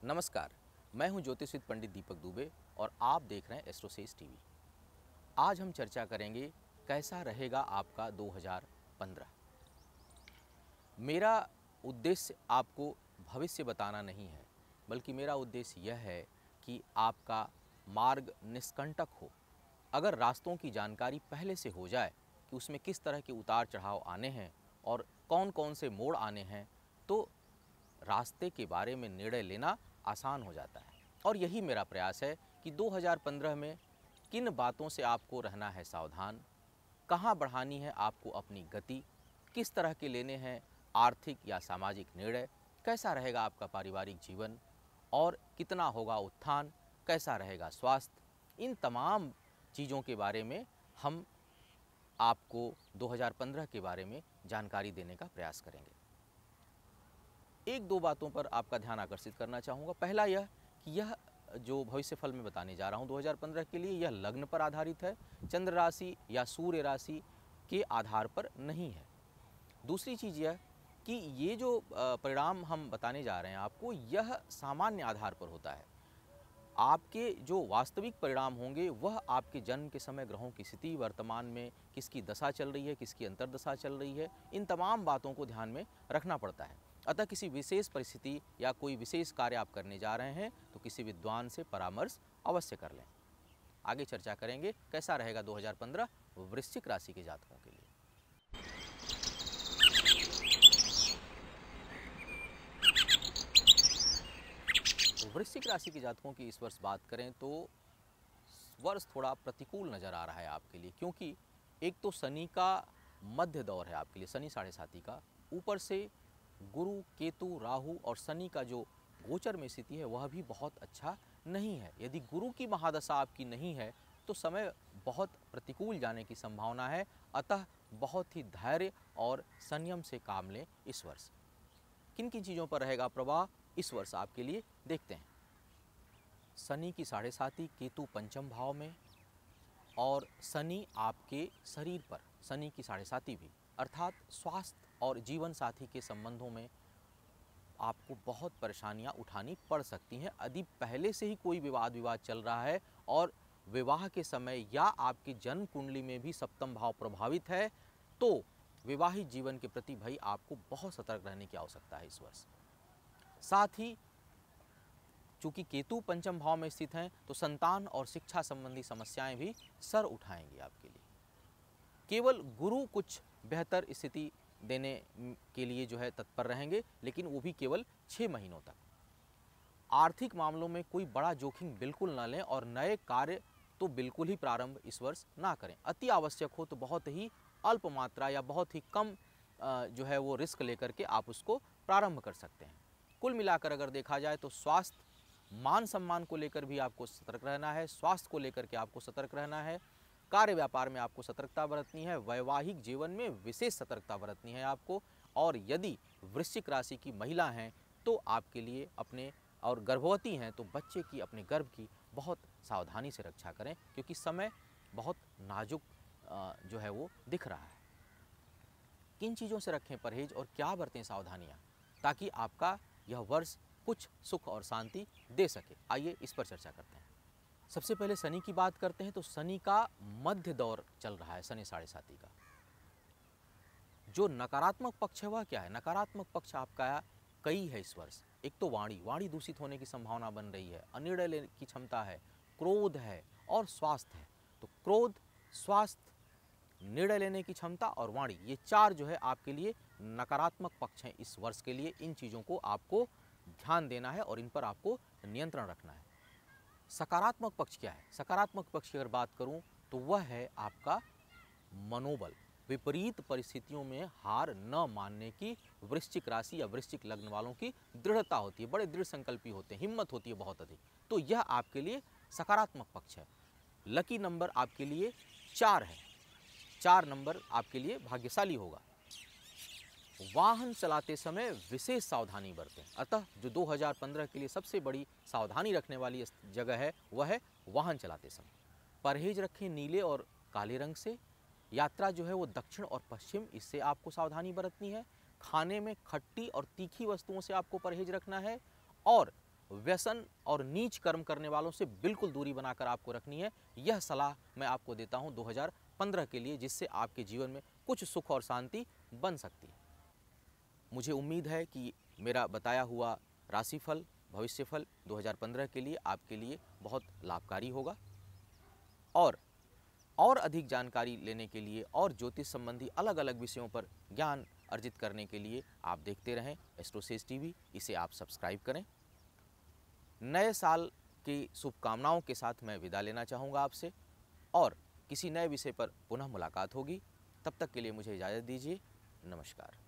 नमस्कार, मैं हूं ज्योतिषविद पंडित दीपक दुबे और आप देख रहे हैं एस्ट्रोसेज टीवी। आज हम चर्चा करेंगे कैसा रहेगा आपका 2015। मेरा उद्देश्य आपको भविष्य बताना नहीं है, बल्कि मेरा उद्देश्य यह है कि आपका मार्ग निष्कंटक हो। अगर रास्तों की जानकारी पहले से हो जाए कि उसमें किस तरह के उतार चढ़ाव आने हैं और कौन कौन से मोड़ आने हैं, तो रास्ते के बारे में निर्णय लेना आसान हो जाता है। और यही मेरा प्रयास है कि 2015 में किन बातों से आपको रहना है सावधान, कहाँ बढ़ानी है आपको अपनी गति, किस तरह के लेने हैं आर्थिक या सामाजिक निर्णय, कैसा रहेगा आपका पारिवारिक जीवन और कितना होगा उत्थान, कैसा रहेगा स्वास्थ्य। इन तमाम चीज़ों के बारे में हम आपको 2015 के बारे में जानकारी देने का प्रयास करेंगे। एक दो बातों पर आपका ध्यान आकर्षित करना चाहूँगा। पहला यह कि यह जो भविष्य फल मैं बताने जा रहा हूँ 2015 के लिए, यह लग्न पर आधारित है, चंद्र राशि या सूर्य राशि के आधार पर नहीं है। दूसरी चीज़ यह कि ये जो परिणाम हम बताने जा रहे हैं आपको, यह सामान्य आधार पर होता है। आपके जो वास्तविक परिणाम होंगे वह आपके जन्म के समय ग्रहों की स्थिति, वर्तमान में किसकी दशा चल रही है, किसकी अंतर्दशा चल रही है, इन तमाम बातों को ध्यान में रखना पड़ता है। अतः किसी विशेष परिस्थिति या कोई विशेष कार्य आप करने जा रहे हैं तो किसी विद्वान से परामर्श अवश्य कर लें। आगे चर्चा करेंगे कैसा रहेगा 2015 वृश्चिक राशि के जातकों के लिए। वृश्चिक राशि के जातकों की इस वर्ष बात करें तो वर्ष थोड़ा प्रतिकूल नज़र आ रहा है आपके लिए, क्योंकि एक तो शनि का मध्य दौर है आपके लिए, शनि 7.5 का, ऊपर से गुरु, केतु, राहु और शनि का जो गोचर में स्थिति है वह भी बहुत अच्छा नहीं है। यदि गुरु की महादशा आपकी नहीं है तो समय बहुत प्रतिकूल जाने की संभावना है। अतः बहुत ही धैर्य और संयम से काम लें इस वर्ष। किन किन चीज़ों पर रहेगा प्रभाव इस वर्ष आपके लिए, देखते हैं। शनि की 7.5, केतु पंचम भाव में, और शनि आपके शरीर पर, शनि की 7.5 भी, अर्थात स्वास्थ्य और जीवन साथी के संबंधों में आपको बहुत परेशानियां उठानी पड़ सकती हैं। यदि पहले से ही कोई विवाद चल रहा है और विवाह के समय या आपकी जन्म कुंडली में भी सप्तम भाव प्रभावित है, तो विवाहित जीवन के प्रति भाई आपको बहुत सतर्क रहने की आवश्यकता है इस वर्ष। साथ ही चूंकि केतु पंचम भाव में स्थित हैं तो संतान और शिक्षा संबंधी समस्याएं भी सर उठाएंगी आपके लिए। केवल गुरु कुछ बेहतर स्थिति देने के लिए जो है तत्पर रहेंगे, लेकिन वो भी केवल 6 महीनों तक। आर्थिक मामलों में कोई बड़ा जोखिम बिल्कुल ना लें और नए कार्य तो बिल्कुल ही प्रारंभ इस वर्ष ना करें। अति आवश्यक हो तो बहुत ही अल्प मात्रा या बहुत ही कम जो है वो रिस्क लेकर के आप उसको प्रारंभ कर सकते हैं। कुल मिलाकर अगर देखा जाए तो स्वास्थ्य, मान सम्मान को लेकर भी आपको सतर्क रहना है, स्वास्थ्य को लेकर के आपको सतर्क रहना है, कार्य व्यापार में आपको सतर्कता बरतनी है, वैवाहिक जीवन में विशेष सतर्कता बरतनी है आपको। और यदि वृश्चिक राशि की महिला हैं तो आपके लिए अपने, और गर्भवती हैं तो बच्चे की, अपने गर्भ की बहुत सावधानी से रक्षा करें, क्योंकि समय बहुत नाजुक जो है वो दिख रहा है। किन चीज़ों से रखें परहेज और क्या बरतें सावधानियाँ, ताकि आपका यह वर्ष कुछ सुख और शांति दे सके। आइए इस पर चर्चा करते हैं। सबसे पहले शनि की बात करते हैं तो शनि का मध्य दौर चल रहा है, शनि 7.5 का। जो नकारात्मक पक्ष है वह क्या है? नकारात्मक पक्ष आपका कई है इस वर्ष। एक तो वाणी दूषित होने की संभावना बन रही है, अनिर्णय लेने की क्षमता है, क्रोध है और स्वास्थ्य है। तो क्रोध, स्वास्थ्य, निर्णय लेने की क्षमता और वाणी, ये 4 जो है आपके लिए नकारात्मक पक्ष हैं इस वर्ष के लिए। इन चीज़ों को आपको ध्यान देना है और इन पर आपको नियंत्रण रखना है। सकारात्मक पक्ष क्या है? सकारात्मक पक्ष की अगर बात करूं तो वह है आपका मनोबल। विपरीत परिस्थितियों में हार न मानने की वृश्चिक राशि या वृश्चिक लग्न वालों की दृढ़ता होती है, बड़े दृढ़ संकल्पी होते हैं, हिम्मत होती है बहुत अधिक। तो यह आपके लिए सकारात्मक पक्ष है। लकी नंबर आपके लिए 4 है, 4 नंबर आपके लिए भाग्यशाली होगा। वाहन चलाते समय विशेष सावधानी बरतें। अतः जो 2015 के लिए सबसे बड़ी सावधानी रखने वाली जगह है वह है वाहन चलाते समय। परहेज रखें नीले और काले रंग से। यात्रा जो है वो दक्षिण और पश्चिम, इससे आपको सावधानी बरतनी है। खाने में खट्टी और तीखी वस्तुओं से आपको परहेज रखना है। और व्यसन और नीच कर्म करने वालों से बिल्कुल दूरी बनाकर आपको रखनी है। यह सलाह मैं आपको देता हूं 2015 के लिए, जिससे आपके जीवन में कुछ सुख और शांति बन सकती है। मुझे उम्मीद है कि मेरा बताया हुआ राशिफल, भविष्यफल 2015 के लिए आपके लिए बहुत लाभकारी होगा। और अधिक जानकारी लेने के लिए और ज्योतिष संबंधी अलग अलग विषयों पर ज्ञान अर्जित करने के लिए आप देखते रहें एस्ट्रोसेज टीवी। इसे आप सब्सक्राइब करें। नए साल की शुभकामनाओं के साथ मैं विदा लेना चाहूँगा आपसे, और किसी नए विषय पर पुनः मुलाकात होगी। तब तक के लिए मुझे इजाज़त दीजिए। नमस्कार।